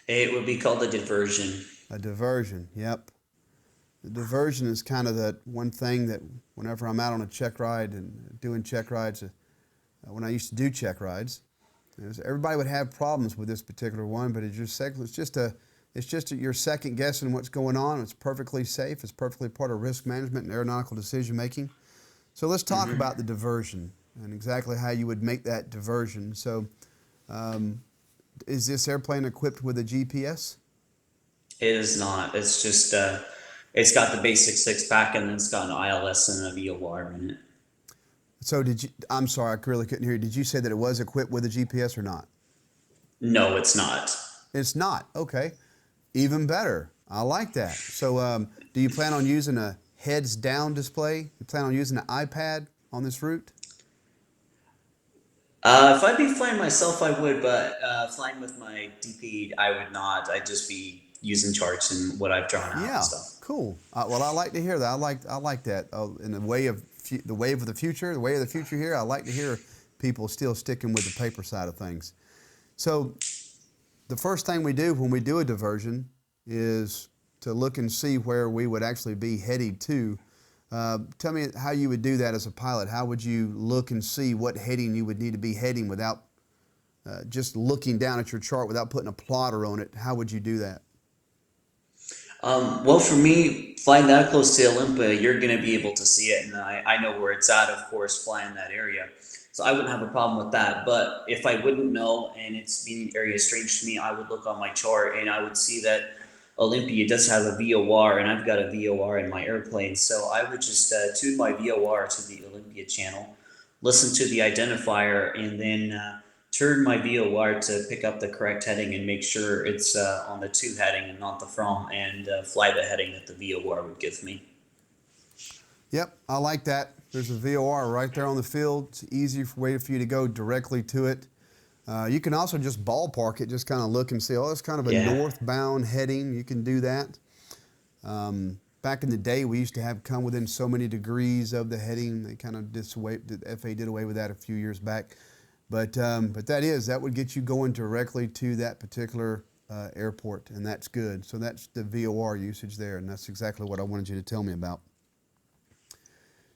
It would be called a diversion. A diversion, yep. The diversion is kind of that one thing that whenever I'm out on a check ride and doing check rides, when I used to do check rides, everybody would have problems with this particular one, but it's just It's just that you're second guessing what's going on. It's perfectly safe. It's perfectly part of risk management and aeronautical decision making. So let's talk about the diversion and exactly how you would make that diversion. So is this airplane equipped with a GPS? It is not. It's just it's got the basic 6-pack, and then it's got an ILS and a VOR in it. So I'm sorry, I really couldn't hear you. Did you say that it was equipped with a GPS or not? No, it's not. It's not. Okay. Even better. I like that. So do you plan on using a heads down display? You plan on using an iPad on this route? If I'd be flying myself, I would, but flying with my DP, I would not. I'd just be using charts and what I've drawn out Yeah, and stuff. cool. Well, I like to hear that. I like that. In the way of the wave of the future, the way of the future here, I like to hear people still sticking with the paper side of things. So the first thing we do when we do a diversion is to look and see where we would actually be heading to. Tell me how you would do that as a pilot. How would you look and see what heading you would need to be heading without just looking down at your chart without putting a plotter on it? How would you do that? Well, for me, flying that close to Olympia, you're going to be able to see it, and I know where it's at, of course, flying that area. So I wouldn't have a problem with that. But if I wouldn't know and it's being an area strange to me, I would look on my chart and I would see that Olympia does have a VOR, and I've got a VOR in my airplane. So I would just tune my VOR to the Olympia channel, listen to the identifier, and then turn my VOR to pick up the correct heading and make sure it's on the to heading and not the from, and fly the heading that the VOR would give me. Yep, I like that. There's a VOR right there on the field. It's an easy way for you to go directly to it. You can also just ballpark it, just kind of look and see, oh, it's kind of a northbound heading. You can do that. Back in the day, we used to have come within so many degrees of the heading. They kind of the FAA did away with that a few years back. But that would get you going directly to that particular airport, and that's good. So that's the VOR usage there, and that's exactly what I wanted you to tell me about.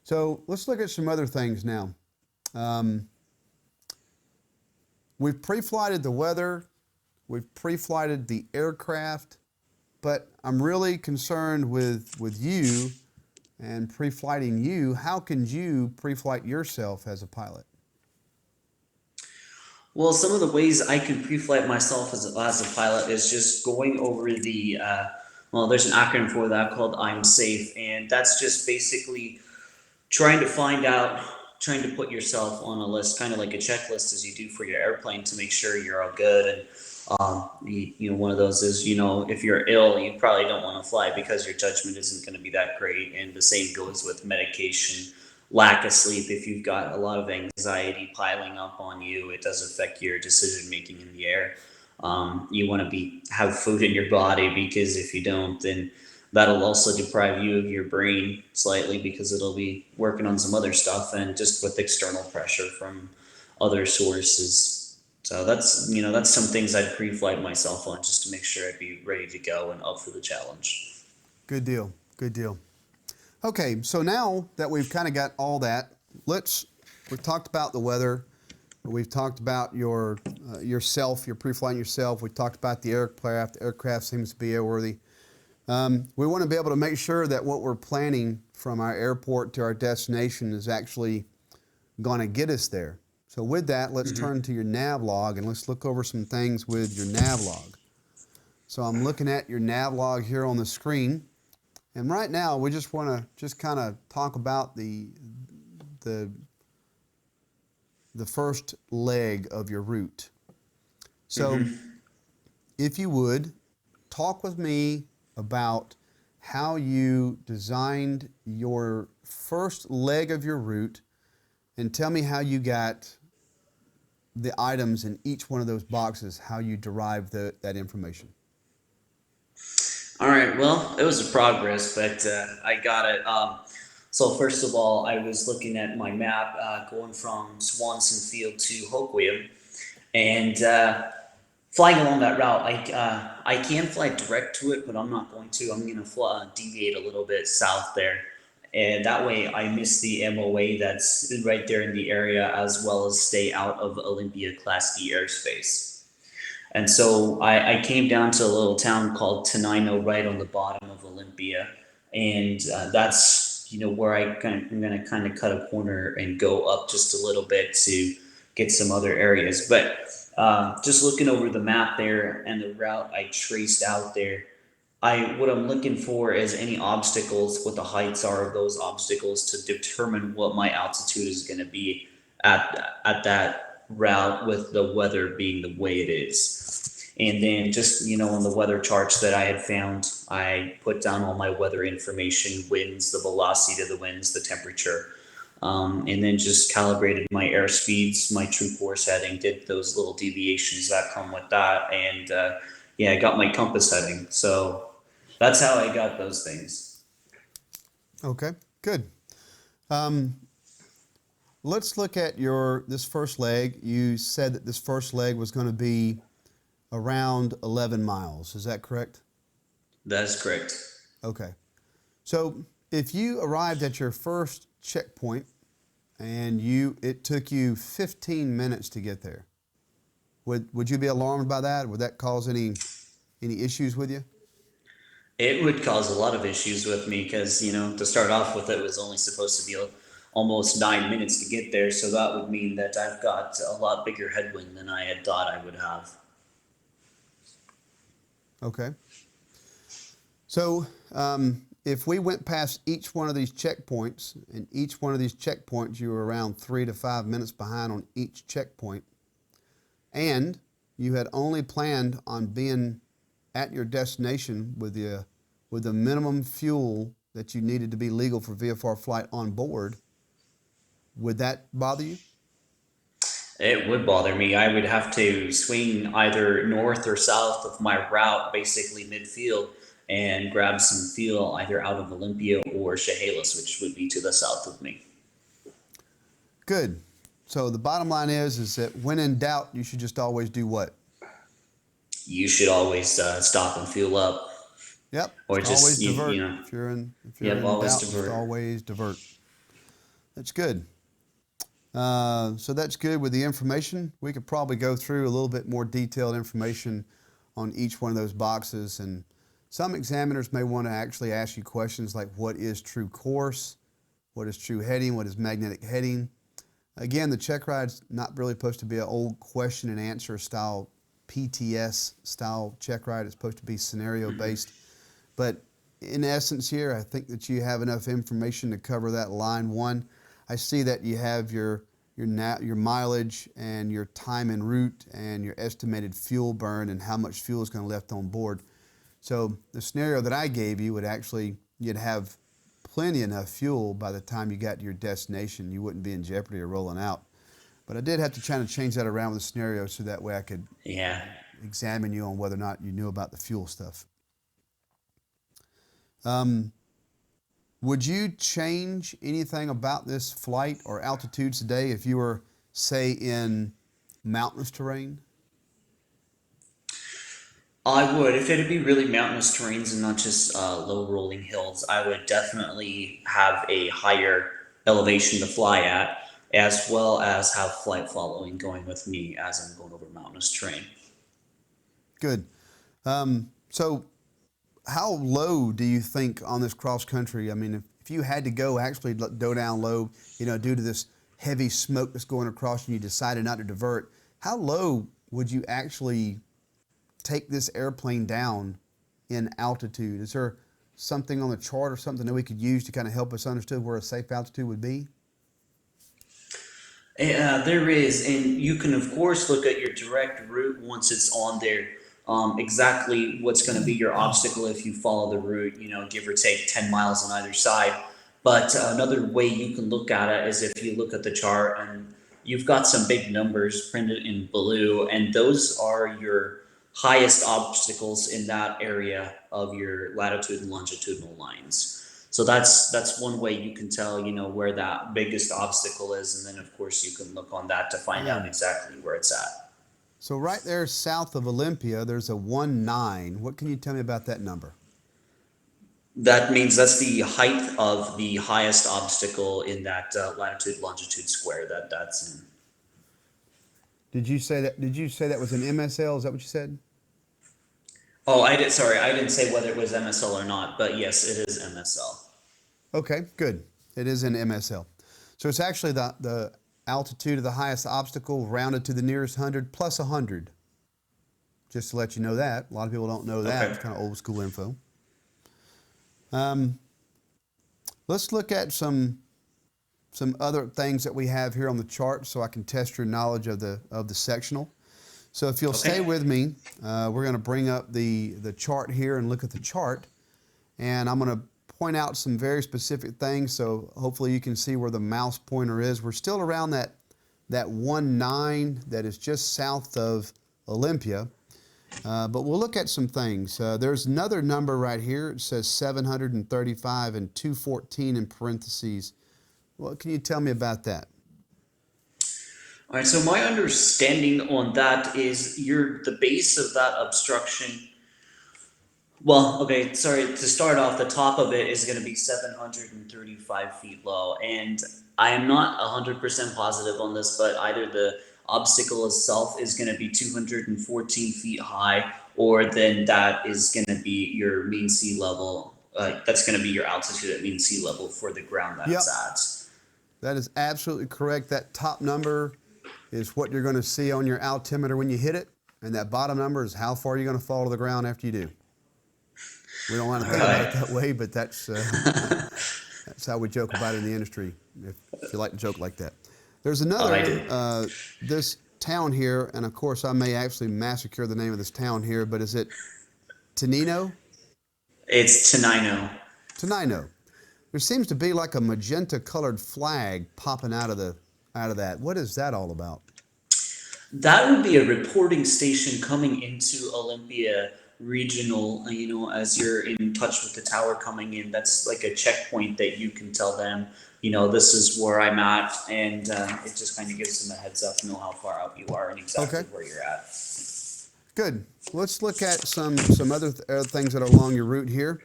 So let's look at some other things now. We've pre-flighted the weather, we've pre-flighted the aircraft, but I'm really concerned with you and pre-flighting you. How can you pre-flight yourself as a pilot? Well, some of the ways I can pre-flight myself as a pilot is just going over the, well, there's an acronym for that called I'm Safe, and that's just basically trying to put yourself on a list, kind of like a checklist as you do for your airplane to make sure you're all good. And one of those is, if you're ill, you probably don't want to fly because your judgment isn't going to be that great. And the same goes with medication, lack of sleep. If you've got a lot of anxiety piling up on you, it does affect your decision making in the air. You want to have food in your body, because if you don't, then that'll also deprive you of your brain slightly, because it'll be working on some other stuff, and just with external pressure from other sources. So that's some things I'd pre-flight myself on, just to make sure I'd be ready to go and up for the challenge. Good deal. Good deal. Okay, so now that we've kind of got all that, we've talked about the weather. We've talked about yourself, your pre-flying yourself. We've talked about the aircraft. The aircraft seems to be airworthy. We want to be able to make sure that what we're planning from our airport to our destination is actually going to get us there. So with that, let's turn to your nav log and let's look over some things with your nav log. So I'm looking at your nav log here on the screen, and right now we just want to kind of talk about the first leg of your route. So if you would, talk with me about how you designed your first leg of your route, and tell me how you got the items in each one of those boxes, how you derived that information. All right, well, it was a progress, but I got it. So first of all, I was looking at my map going from Swanson Field to Hoquiam, and flying along that route, I can fly direct to it, but I'm not going to. I'm going to deviate a little bit south there, and that way I miss the MOA that's right there in the area, as well as stay out of Olympia Class D airspace. And so I came down to a little town called Tenino right on the bottom of Olympia. And that's, where I'm going to kind of cut a corner and go up just a little bit to get some other areas. But just looking over the map there and the route I traced out there, what I'm looking for is any obstacles, what the heights are of those obstacles to determine what my altitude is going to be at that route with the weather being the way it is. And then just, on the weather charts that I had found, I put down all my weather information, winds, the velocity of the winds, the temperature, and then just calibrated my air speeds, my true course heading, did those little deviations that come with that. And yeah, I got my compass heading. So that's how I got those things. Okay, good. Let's look at this first leg. You said that this first leg was going to be around 11 miles. Is that correct? That is correct. Okay. So if you arrived at your first checkpoint and it took you 15 minutes to get there, would you be alarmed by that? Would that cause any issues with you? It would cause a lot of issues with me because, to start off with, it was only supposed to be almost 9 minutes to get there. So that would mean that I've got a lot bigger headwind than I had thought I would have. Okay. So if we went past each one of these checkpoints, and each one of these checkpoints you were around 3 to 5 minutes behind on each checkpoint, and you had only planned on being at your destination with the minimum fuel that you needed to be legal for VFR flight on board, would that bother you? It would bother me. I would have to swing either north or south of my route, basically midfield, and grab some fuel either out of Olympia or Chehalis, which would be to the south of me. Good. So the bottom line is that when in doubt, you should just always do what? You should always stop and fuel up. Yep. Or just always divert. If you're in always doubt, divert. just always divert. That's good. So that's good with the information. We could probably go through a little bit more detailed information on each one of those boxes. And some examiners may want to actually ask you questions like, what is true course? What is true heading? What is magnetic heading? Again, the Checkride's not really supposed to be an old question and answer style, PTS style Checkride. It's supposed to be scenario based. But in essence here, I think that you have enough information to cover that line one. I see that you have your mileage and your time en route and your estimated fuel burn and how much fuel is going to be left on board. So the scenario that I gave you would actually, you'd have plenty enough fuel by the time you got to your destination. You wouldn't be in jeopardy of rolling out. But I did have to try to change that around with the scenario so that way I could examine you on whether or not you knew about the fuel stuff. Would you change anything about this flight or altitudes today if you were, say, in mountainous terrain? I would. If it'd be really mountainous terrains and not just low rolling hills, I would definitely have a higher elevation to fly at, as well as have flight following going with me as I'm going over mountainous terrain. Good. So how low do you think on this cross country? I mean, if you had to actually go down low, due to this heavy smoke that's going across and you decided not to divert, how low would you actually take this airplane down in altitude? Is there something on the chart or something that we could use to kind of help us understand where a safe altitude would be? There is, and you can of course look at your direct route once it's on there. Exactly what's going to be your obstacle if you follow the route, give or take 10 miles on either side. But another way you can look at it is if you look at the chart and you've got some big numbers printed in blue, and those are your highest obstacles in that area of your latitude and longitudinal lines. So that's one way you can tell, where that biggest obstacle is. And then of course you can look on that to find out exactly where it's at. So right there south of Olympia, there's a 1-9. What can you tell me about that number? That means that's the height of the highest obstacle in that latitude longitude square that's in. Did you say that? Did you say that was an MSL? Is that what you said? Oh, I did. Sorry, I didn't say whether it was MSL or not, but yes, it is MSL. Okay, good. It is an MSL. So it's actually the altitude of the highest obstacle rounded to the nearest 100 plus 100. Just to let you know that. A lot of people don't know that. Okay. It's kind of old school info. Let's look at some other things that we have here on the chart so I can test your knowledge of the sectional. So if you'll stay with me, we're going to bring up the chart here and look at the chart. And I'm going to point out some very specific things so hopefully you can see where the mouse pointer is. We're still around that 1.9 that is just south of Olympia. But we'll look at some things. There's another number right here. It says 735 and 214 in parentheses. What can you tell me about that? All right, so my understanding on that is the base of that obstruction. Well, okay, sorry, to start off, the top of it is going to be 735 feet low. And I am not 100% positive on this, but either the obstacle itself is going to be 214 feet high, or then that is going to be your mean sea level. That's going to be your altitude at mean sea level for the ground that it's at. That is absolutely correct. That top number is what you're going to see on your altimeter when you hit it, and that bottom number is how far you're going to fall to the ground after you do. We don't want to think about it that way, but that's how we joke about it in the industry, if you like to joke like that. There's another, this town here, and of course I may actually massacre the name of this town here, but is it Tenino? It's Tenino. Tenino. There seems to be like a magenta colored flag popping out of that. What is that all about? That would be a reporting station coming into Olympia Regional, as you're in touch with the tower coming in. That's like a checkpoint that you can tell them, this is where I'm at, and it just kind of gives them a heads up, know how far out you are and exactly where you're at. Good. Let's look at some other things that are along your route here.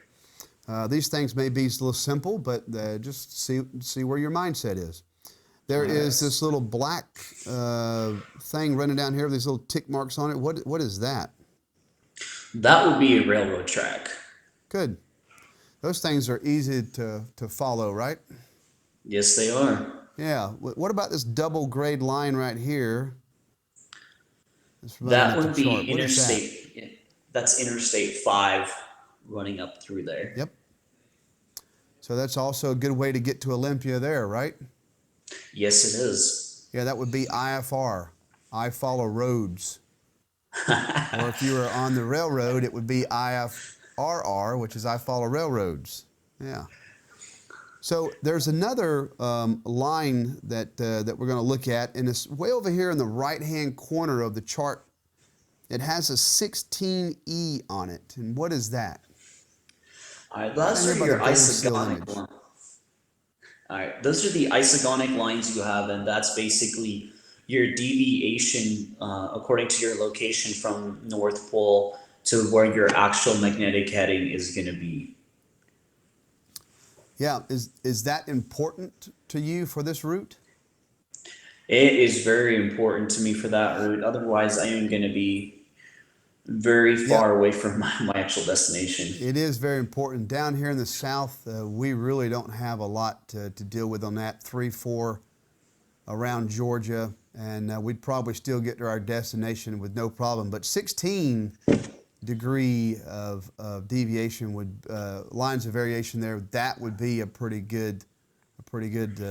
These things may be a little simple, but just see where your mindset is. There is this little black thing running down here with these little tick marks on it. What is that? That would be a railroad track. Good. Those things are easy to follow, right? Yes, they are. Yeah. What about this double grade line right here? That would be Interstate. That's Interstate 5 running up through there. Yep. So that's also a good way to get to Olympia there, right? Yes, it is. Yeah, that would be IFR. I follow roads. Or if you were on the railroad, it would be IFRR, which is I follow railroads. Yeah. So there's another line that we're going to look at, and it's way over here in the right-hand corner of the chart. It has a 16E on it, and what is that? All right, those are your isogonic lines. All right, those are the isogonic lines you have, and that's basically your deviation according to your location from North Pole to where your actual magnetic heading is going to be. Yeah, is that important to you for this route? It is very important to me for that route. Otherwise, I am going to be very far away from my actual destination. It is very important. Down here in the south, we really don't have a lot to deal with on that. 3, 4 around Georgia, and we'd probably still get to our destination with no problem. But 16 degree of deviation would lines of variation there. That would be a pretty good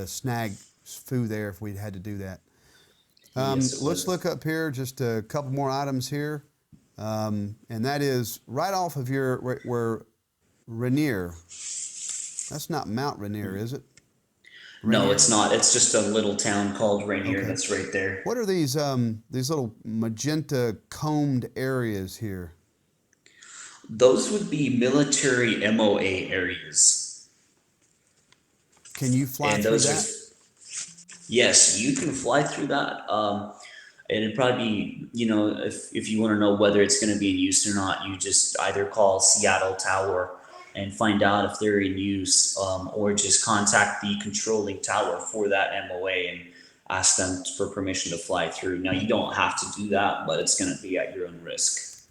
snag foo there if we had to do that. Let's look up here, just a couple more items here. And that is right off of where Rainier. That's not Mount Rainier, is it? Rainier? No, it's not. It's just a little town called Rainier that's right there. What are these little magenta combed areas here? Those would be military MOA areas. Can you fly through that? Yes, you can fly through that. It'd probably be, if you want to know whether it's going to be in use or not, you just either call Seattle Tower and find out if they're in use, or just contact the controlling tower for that MOA and ask them for permission to fly through. Now, you don't have to do that, but it's going to be at your own risk.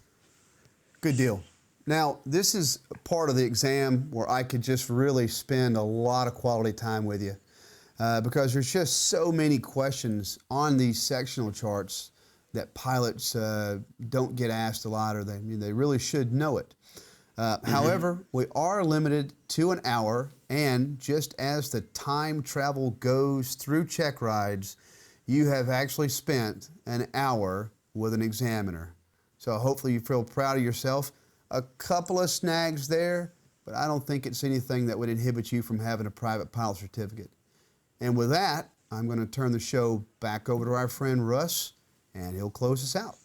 Good deal. Now, this is part of the exam where I could just really spend a lot of quality time with you because there's just so many questions on these sectional charts that pilots don't get asked a lot, or they really should know it. However, we are limited to an hour, and just as the time travel goes through Checkrides, you have actually spent an hour with an examiner. So hopefully you feel proud of yourself. A couple of snags there, but I don't think it's anything that would inhibit you from having a private pilot certificate. And with that, I'm going to turn the show back over to our friend Russ, and he'll close us out.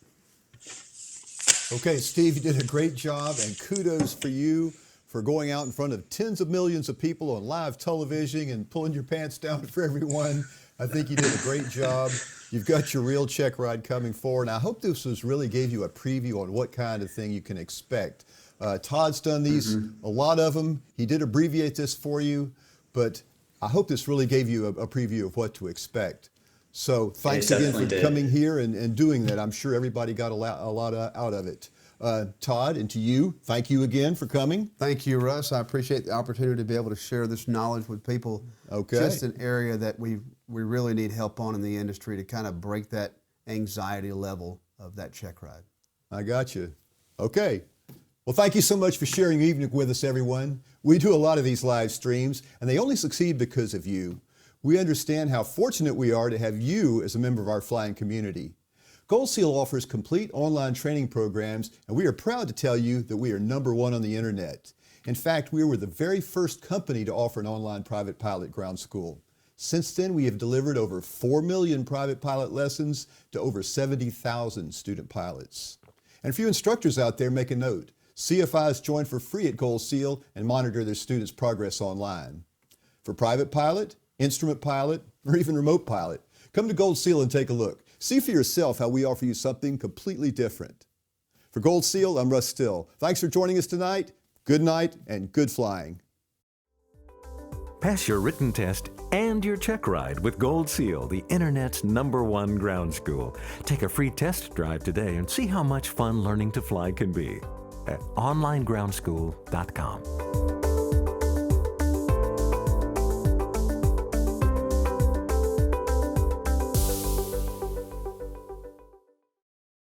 Okay, Steve, you did a great job, and kudos for you for going out in front of tens of millions of people on live television and pulling your pants down for everyone. I think you did a great job. You've got your real Checkride coming forward, and I hope this really gave you a preview on what kind of thing you can expect. Todd's done these, a lot of them. He did abbreviate this for you, but I hope this really gave you a preview of what to expect. So thanks again for coming here and doing that. I'm sure everybody got a lot out of it. Todd, and to you, thank you again for coming. Thank you, Russ. I appreciate the opportunity to be able to share this knowledge with people. Okay. Just an area that we really need help on in the industry to kind of break that anxiety level of that check ride. I got you. Okay. Well, thank you so much for sharing your evening with us, everyone. We do a lot of these live streams, and they only succeed because of you. We understand how fortunate we are to have you as a member of our flying community. Gold Seal offers complete online training programs, and we are proud to tell you that we are #1 on the internet. In fact, we were the very first company to offer an online private pilot ground school. Since then, we have delivered over 4 million private pilot lessons to over 70,000 student pilots. And for you instructors out there, make a note. CFIs join for free at Gold Seal and monitor their students' progress online. For private pilot, instrument pilot, or even remote pilot, come to Gold Seal and take a look. See for yourself how we offer you something completely different. For Gold Seal, I'm Russ Still. Thanks for joining us tonight. Good night and good flying. Pass your written test and your check ride with Gold Seal, the Internet's #1 ground school. Take a free test drive today and see how much fun learning to fly can be at onlinegroundschool.com.